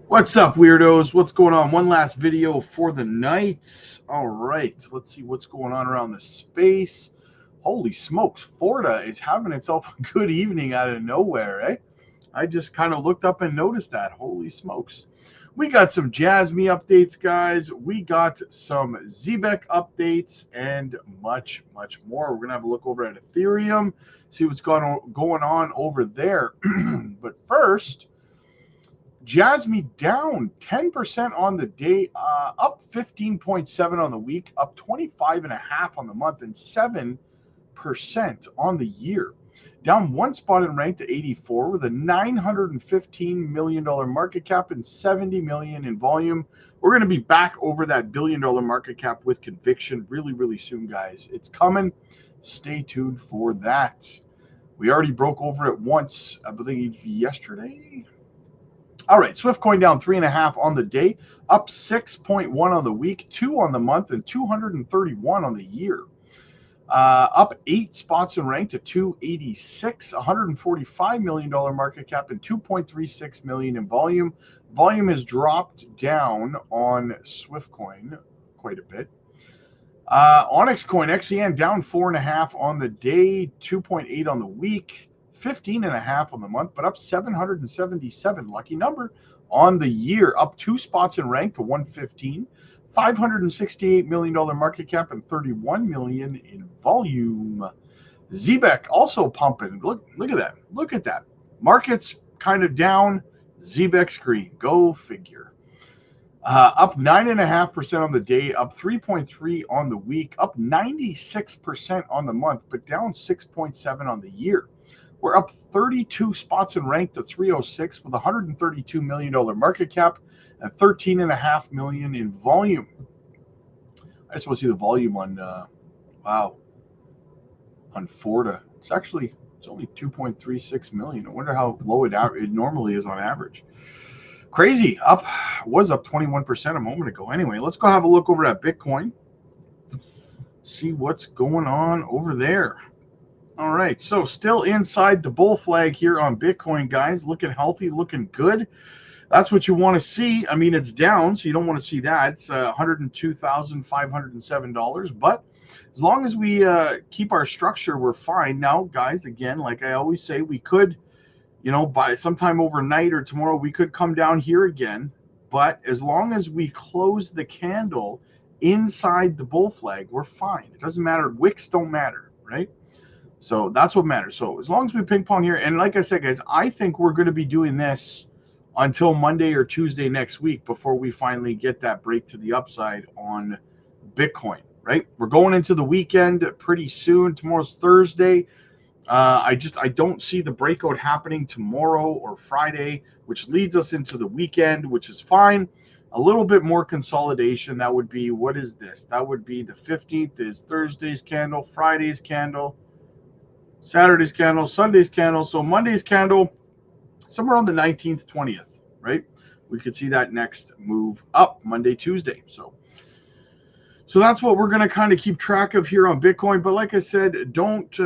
What's up, weirdos? What's going on? One last video for the night. All right, let's see what's going on around the space. Holy smokes, Florida is having itself a good evening out of nowhere, eh? I just kind of looked up and noticed that. Holy smokes. We got some Jasmy updates, guys. We got some Zebec updates and much, much more. We're going to have a look over at Ethereum, see what's going on over there. But first, Jasmy down 10% on the day, up 15.7 on the week, up 25.5 on the month, and 7% on the year. Down one spot in rank to 84 with a $915 million market cap and 70 million in volume. We're going to be back over that $1 billion market cap with conviction really, really soon, guys. It's coming. Stay tuned for that. We already broke over it once, I believe, yesterday. All right, Swift coin down 3.5 on the day, up 6.1 on the week, 2 on the month, and 231 on the year. Up 8 spots in rank to 286, $145 million market cap, and 2.36 million in volume. Volume has dropped down on Swift coin quite a bit. Onyx coin XEN down 4.5 on the day, 2.8 on the week, 15.5 on the month, but up 777, lucky number, on the year, up 2 spots in rank to 115, $568 million market cap, and 31 million in volume. Zebec also pumping. Look at that. Look at that. Markets kind of down. Zebec green. Go figure. Up 9.5% on the day, up 3.3 on the week, up 96% on the month, but down 6.7 on the year. We're up 32 spots in rank to 306 with $132 million market cap and 13.5 million in volume. I just want to see the volume on, on Florida. It's only 2.36 million. I wonder how low it normally is on average. Crazy. Was up 21% a moment ago. Anyway, let's go have a look over at Bitcoin. See what's going on over there. All right, so still inside the bull flag here on Bitcoin, guys. Looking healthy, looking good. That's what you want to see. I mean, it's down, so you don't want to see that. It's $102,507. But as long as we keep our structure, we're fine. Now, guys, again, like I always say, we could, by sometime overnight or tomorrow, we could come down here again. But as long as we close the candle inside the bull flag, we're fine. It doesn't matter. Wicks don't matter, right? So that's what matters. So as long as we ping pong here, and like I said, guys, I think we're going to be doing this until Monday or Tuesday next week before we finally get that break to the upside on Bitcoin, right? We're going into the weekend pretty soon. Tomorrow's Thursday. I don't see the breakout happening tomorrow or Friday, which leads us into the weekend, which is fine. A little bit more consolidation. That would be, what is this? That would be the 15th is Thursday's candle, Friday's candle, Saturday's candle, Sunday's candle. So Monday's candle, somewhere on the 19th, 20th, right? We could see that next move up Monday, Tuesday. So that's what we're going to kind of keep track of here on Bitcoin. But like I said, don't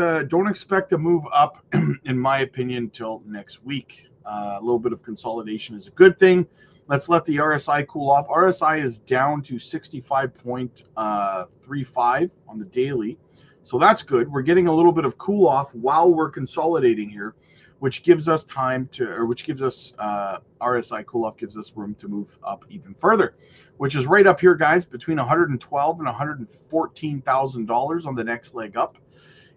expect a move up, in my opinion, till next week. A little bit of consolidation is a good thing. Let's let the RSI cool off. RSI is down to 65.35 on the daily. So that's good. We're getting a little bit of cool off while we're consolidating here, which gives us RSI cool off, gives us room to move up even further, which is right up here, guys, between $112,000 and $114,000 on the next leg up,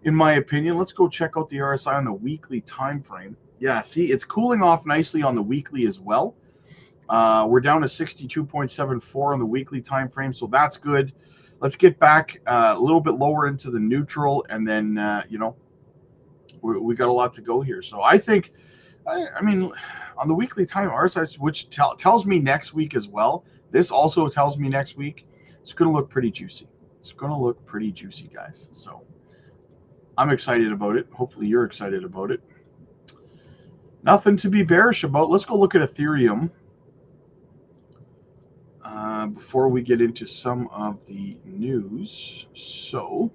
in my opinion. Let's go check out the RSI on the weekly time frame. Yeah, see, it's cooling off nicely on the weekly as well. We're down to 62.74 on the weekly time frame, so that's good. Let's get back a little bit lower into the neutral, and then, we got a lot to go here. So I think, I mean, on the weekly time, RSI, which tells me next week as well, this also tells me next week, it's going to look pretty juicy. It's going to look pretty juicy, guys. So I'm excited about it. Hopefully you're excited about it. Nothing to be bearish about. Let's go look at Ethereum. Before we get into some of the news. So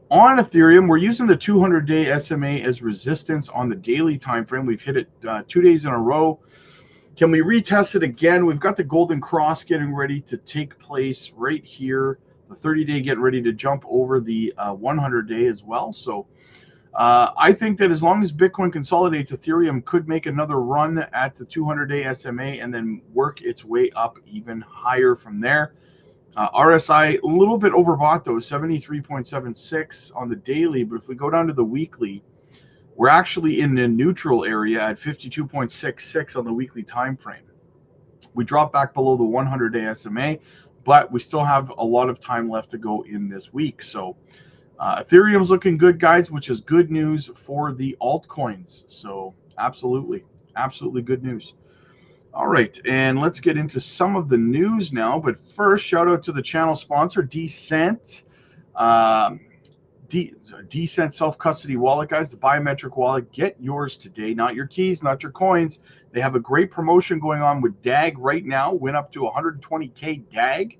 on Ethereum, we're using the 200-day SMA as resistance on the daily time frame. We've hit it 2 days in a row. Can we retest it again? We've got the Golden Cross getting ready to take place right here. The 30-day getting ready to jump over the 100-day as well. So I think that as long as Bitcoin consolidates, Ethereum could make another run at the 200-day SMA and then work its way up even higher from there. RSI, a little bit overbought though, 73.76 on the daily. But if we go down to the weekly, we're actually in the neutral area at 52.66 on the weekly time frame. We dropped back below the 100-day SMA, but we still have a lot of time left to go in this week. So Ethereum's looking good, guys, which is good news for the altcoins. So absolutely good news. All right, and let's get into some of the news now. But first, shout out to the channel sponsor, Decent. Decent self-custody wallet, guys, the biometric wallet. Get yours today, not your keys, not your coins. They have a great promotion going on with DAG right now. Went up to 120K DAG.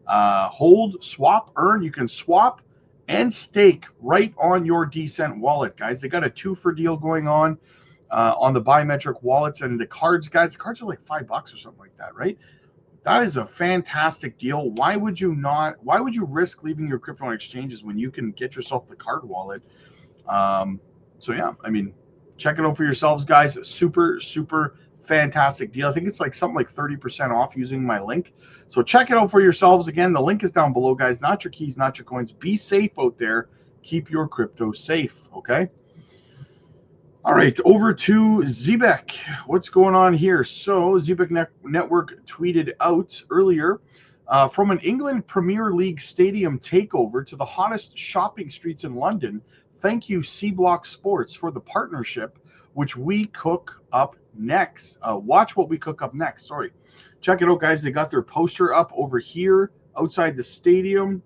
Hold, swap, earn. You can swap and stake right on your Decent wallet, guys. They got a 2-for deal going on the biometric wallets and the cards, guys. The cards are like $5 or something like that, right? That is a fantastic deal. Why would you risk leaving your crypto on exchanges when you can get yourself the card wallet? So yeah, I mean, check it out for yourselves, guys. Super fantastic deal. I think it's like something like 30% off using my link. So check it out for yourselves. Again, the link is down below, guys. Not your keys, not your coins. Be safe out there. Keep your crypto safe, okay? All right, over to Zebec. What's going on here? So Zebec Network tweeted out earlier, from an England Premier League stadium takeover to the hottest shopping streets in London, thank you C Block Sports for the partnership, which we cook up next. Watch what we cook up next. Sorry. Check it out, guys. They got their poster up over here outside the stadium.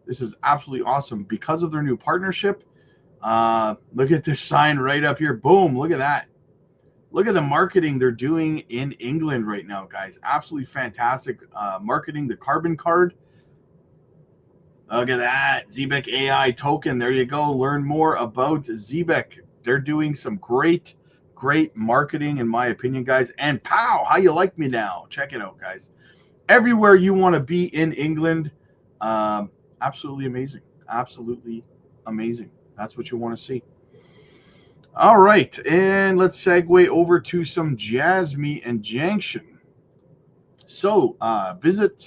This is absolutely awesome because of their new partnership. Look at this sign right up here. Boom. Look at that. Look at the marketing they're doing in England right now, guys. Absolutely fantastic marketing. The carbon card. Look at that. Zebec AI token. There you go. Learn more about Zebec. They're doing some great marketing, in my opinion, guys. And pow, how you like me now? Check it out, guys. Everywhere you want to be in England. Absolutely amazing. Absolutely amazing. That's what you want to see. All right, and let's segue over to some Jasmy and Junction. So visit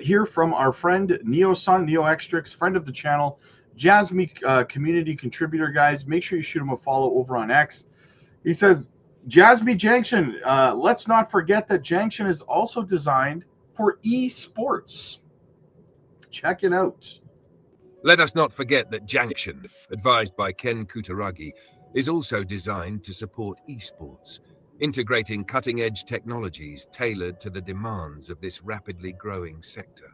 here from our friend NeoXtrix, friend of the channel, Jasmy community contributor, guys. Make sure you shoot him a follow over on X. He says, Jasmy Junction, let's not forget that Junction is also designed for esports. Check it out. Let us not forget that Junction, advised by Ken Kutaragi, is also designed to support esports, integrating cutting-edge technologies tailored to the demands of this rapidly growing sector.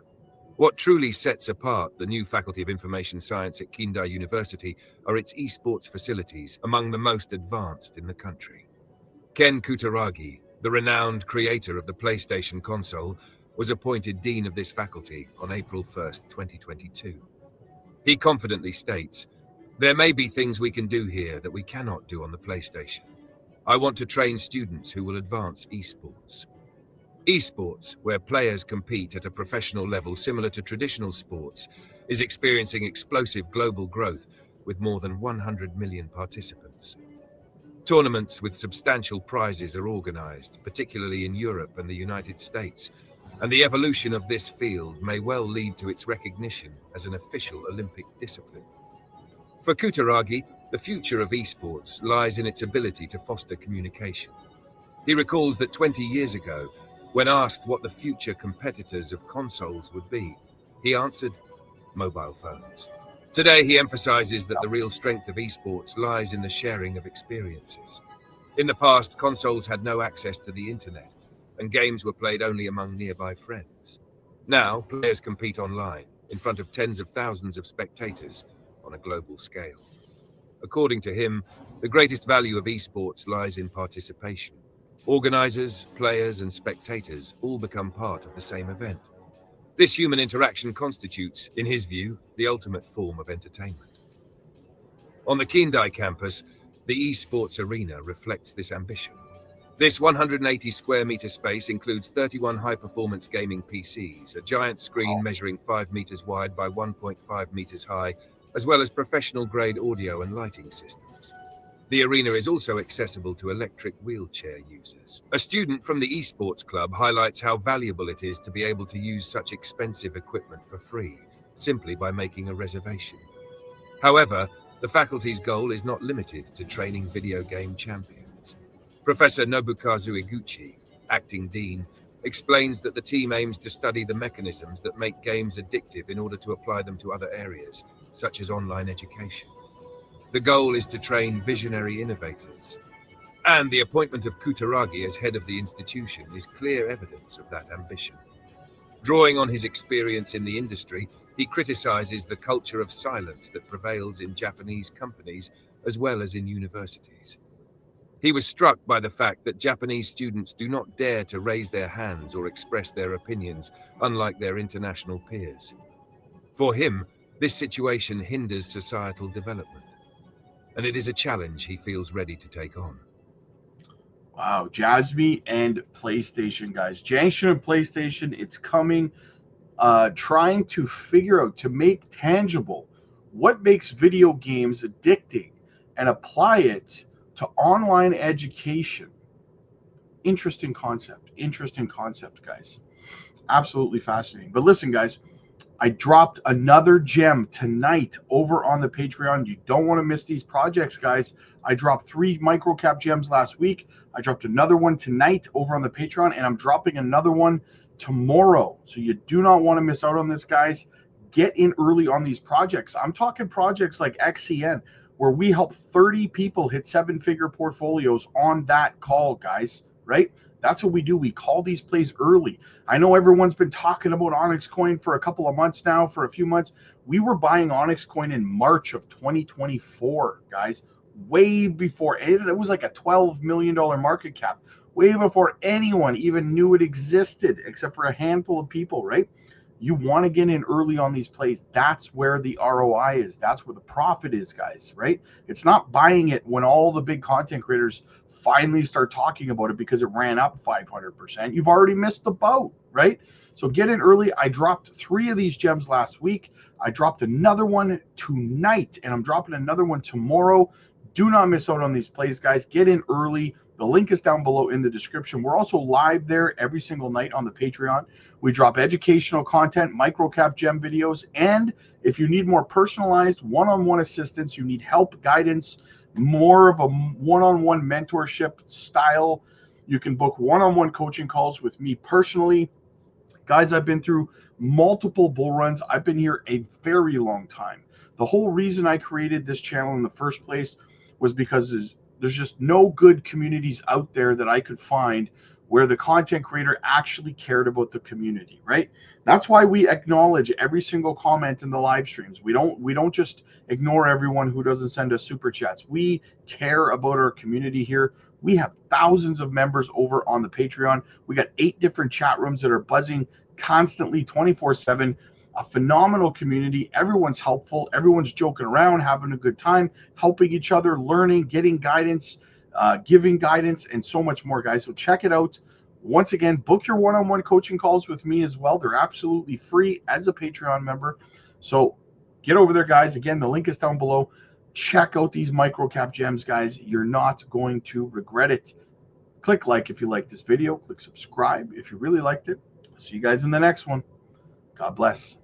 What truly sets apart the new Faculty of Information Science at Kindai University are its esports facilities, among the most advanced in the country. Ken Kutaragi, the renowned creator of the PlayStation console, was appointed Dean of this faculty on April 1st, 2022. He confidently states, "There may be things we can do here that we cannot do on the PlayStation. I want to train students who will advance esports." Esports, where players compete at a professional level similar to traditional sports, is experiencing explosive global growth with more than 100 million participants. Tournaments with substantial prizes are organized, particularly in Europe and the United States, and the evolution of this field may well lead to its recognition as an official Olympic discipline. For Kutaragi, the future of esports lies in its ability to foster communication. He recalls that 20 years ago, when asked what the future competitors of consoles would be, he answered, mobile phones. Today, he emphasizes that the real strength of esports lies in the sharing of experiences. In the past, consoles had no access to the internet, and games were played only among nearby friends. Now, players compete online, in front of tens of thousands of spectators, on a global scale. According to him, the greatest value of esports lies in participation. Organizers, players, and spectators all become part of the same event. This human interaction constitutes, in his view, the ultimate form of entertainment. On the Kindai campus, the esports arena reflects this ambition. This 180 square meter space includes 31 high-performance gaming PCs, a giant screen measuring 5 meters wide by 1.5 meters high, as well as professional-grade audio and lighting systems. The arena is also accessible to electric wheelchair users. A student from the esports club highlights how valuable it is to be able to use such expensive equipment for free, simply by making a reservation. However, the faculty's goal is not limited to training video game champions. Professor Nobukazu Iguchi, acting dean, explains that the team aims to study the mechanisms that make games addictive in order to apply them to other areas, such as online education. The goal is to train visionary innovators. And the appointment of Kutaragi as head of the institution is clear evidence of that ambition. Drawing on his experience in the industry, he criticizes the culture of silence that prevails in Japanese companies as well as in universities. He was struck by the fact that Japanese students do not dare to raise their hands or express their opinions, unlike their international peers. For him, this situation hinders societal development, and it is a challenge he feels ready to take on. Wow, Jasmy and PlayStation, guys. Junction and PlayStation, it's coming. Trying to figure out, to make tangible what makes video games addicting and apply it to online education. Interesting concept, guys. Absolutely fascinating. But listen, guys, I dropped another gem tonight over on the Patreon. You don't want to miss these projects, guys. I dropped 3 microcap gems last week. I dropped another one tonight over on the Patreon, and I'm dropping another one tomorrow. So you do not want to miss out on this, guys. Get in early on these projects. I'm talking projects like XCN, where we help 30 people hit 7-figure portfolios on that call, guys, right? That's what we do. We call these plays early. I know everyone's been talking about Onyx Coin for a couple of months now, for a few months. We were buying Onyx Coin in March of 2024, guys, way before. It was like a $12 million market cap, way before anyone even knew it existed, except for a handful of people, right? You want to get in early on these plays. That's where the ROI is. That's where the profit is, guys, right? It's not buying it when all the big content creators finally start talking about it because it ran up 500%. You've already missed the boat, right? So get in early. I dropped 3 of these gems last week. I dropped another one tonight, and I'm dropping another one tomorrow. Do not miss out on these plays, guys. Get in early. The link is down below in the description. We're also live there every single night on the Patreon. We drop educational content, microcap gem videos, and if you need more personalized one-on-one assistance, you need help, guidance, more of a one-on-one mentorship style, you can book one-on-one coaching calls with me personally. Guys, I've been through multiple bull runs. I've been here a very long time. The whole reason I created this channel in the first place was because there's just no good communities out there that I could find where the content creator actually cared about the community, right? That's why we acknowledge every single comment in the live streams. We don't just ignore everyone who doesn't send us super chats. We care about our community here. We have thousands of members over on the Patreon. We got 8 different chat rooms that are buzzing constantly 24/7. A phenomenal community. Everyone's helpful. Everyone's joking around, having a good time, helping each other, learning, getting guidance, giving guidance, and so much more, guys. So check it out. Once again, book your one-on-one coaching calls with me as well. They're absolutely free as a Patreon member. So get over there, guys. Again, the link is down below. Check out these microcap gems, guys. You're not going to regret it. Click like if you liked this video. Click subscribe if you really liked it. See you guys in the next one. God bless.